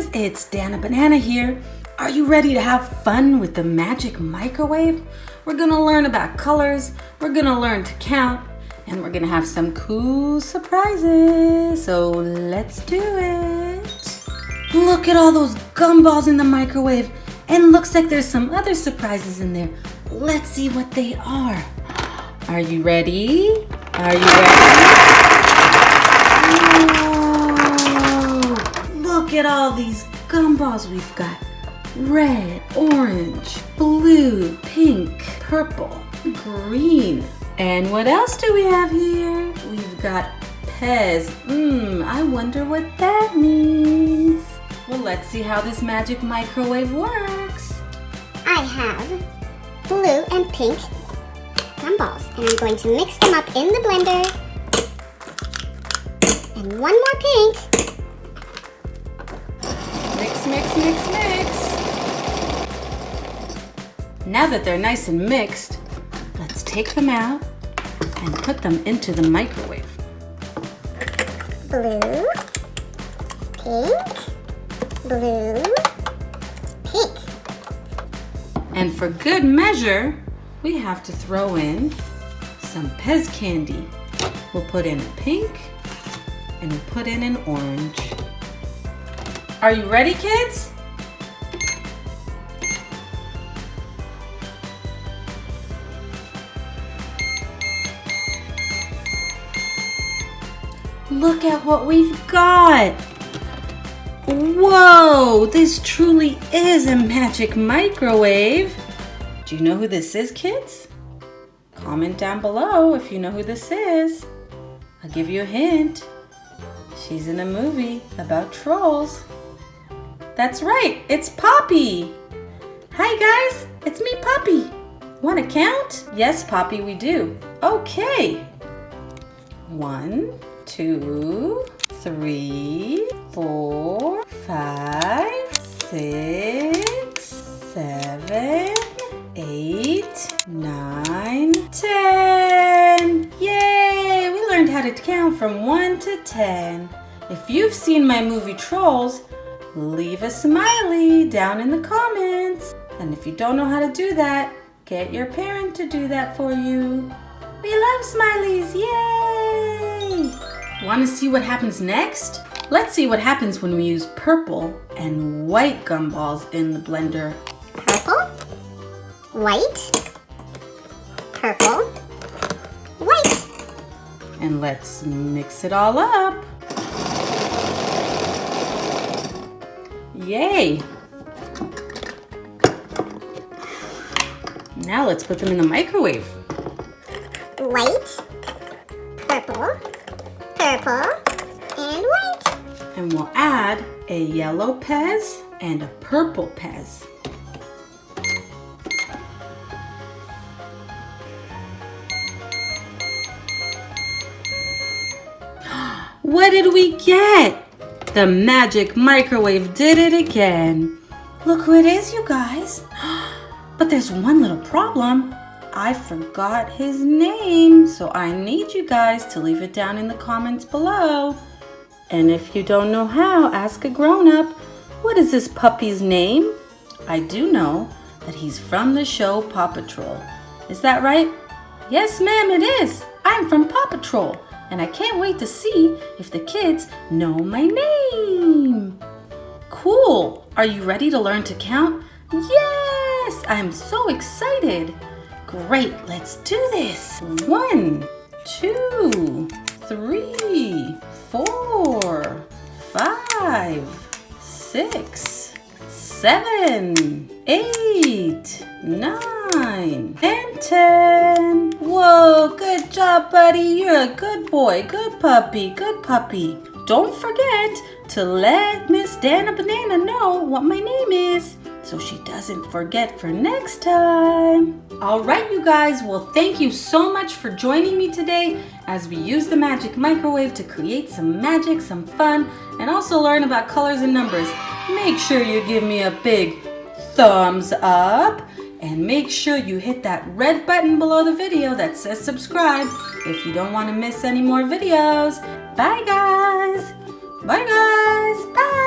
guys, it's Dana Banana here. Are you ready to have fun with the magic microwave? We're gonna learn about colors, we're gonna learn to count, and we're gonna have some cool surprises. So let's do it. Look at all those gumballs in the microwave, and looks like there's some other surprises in there. Let's see what they are. Are you ready? Are you ready? Look at all these gumballs we've got. Red, orange, blue, pink, purple, green. And what else do we have here? We've got Pez. I wonder what that means. Well, let's see how this magic microwave works. I have blue and pink gumballs, and I'm going to mix them up in the blender. And one more pink. Mix, mix, mix, mix. Now that they're nice and mixed, let's take them out and put them into the microwave. Blue, pink, blue, pink. And for good measure, we have to throw in some Pez candy. We'll put in pink and we'll put in an orange. Are you ready, kids? Look at what we've got. Whoa, this truly is a magic microwave. Do you know who this is, kids? Comment down below if you know who this is. I'll give you a hint. She's in a movie about trolls. That's right, it's Poppy. Hi guys, it's me, Poppy. Want to count? Yes, Poppy, we do. Okay. 1, 2, 3, 4, 5, 6, 7, 8, 9, 10. Yay! We learned how to count from 1 to 10. If you've seen my movie Trolls, leave a smiley down in the comments. And if you don't know how to do that, get your parent to do that for you. We love smileys, yay! Want to see what happens next? Let's see what happens when we use purple and white gumballs in the blender. Purple, white, purple, white. And let's mix it all up. Yay! Now let's put them in the microwave. White, purple, purple, and white. And we'll add a yellow Pez and a purple Pez. What did we get? The magic microwave did it again. Look who it is, you guys. But there's one little problem. I forgot his name, so I need you guys to leave it down in the comments below. And if you don't know how, ask a grown-up. What is this puppy's name? I do know that he's from the show Paw Patrol. Is that right? Yes, ma'am, it is. I'm from Paw Patrol, and I can't wait to see if the kids know my name. Cool. Are you ready to learn to count? Yes, I'm so excited. Great, let's do this. 1, 2, 3, 4, 5, 6, 7, 8, 9, and 10. Whoa, good job, buddy. You're a good boy, good puppy, good puppy. Don't forget to let Miss Dana Banana know what my name is, so she doesn't forget for next time. All right, you guys, well, thank you so much for joining me today as we use the magic microwave to create some magic, some fun, and also learn about colors and numbers. Make sure you give me a big thumbs up, and make sure you hit that red button below the video that says subscribe if you don't want to miss any more videos. Bye, guys. Bye, guys. Bye.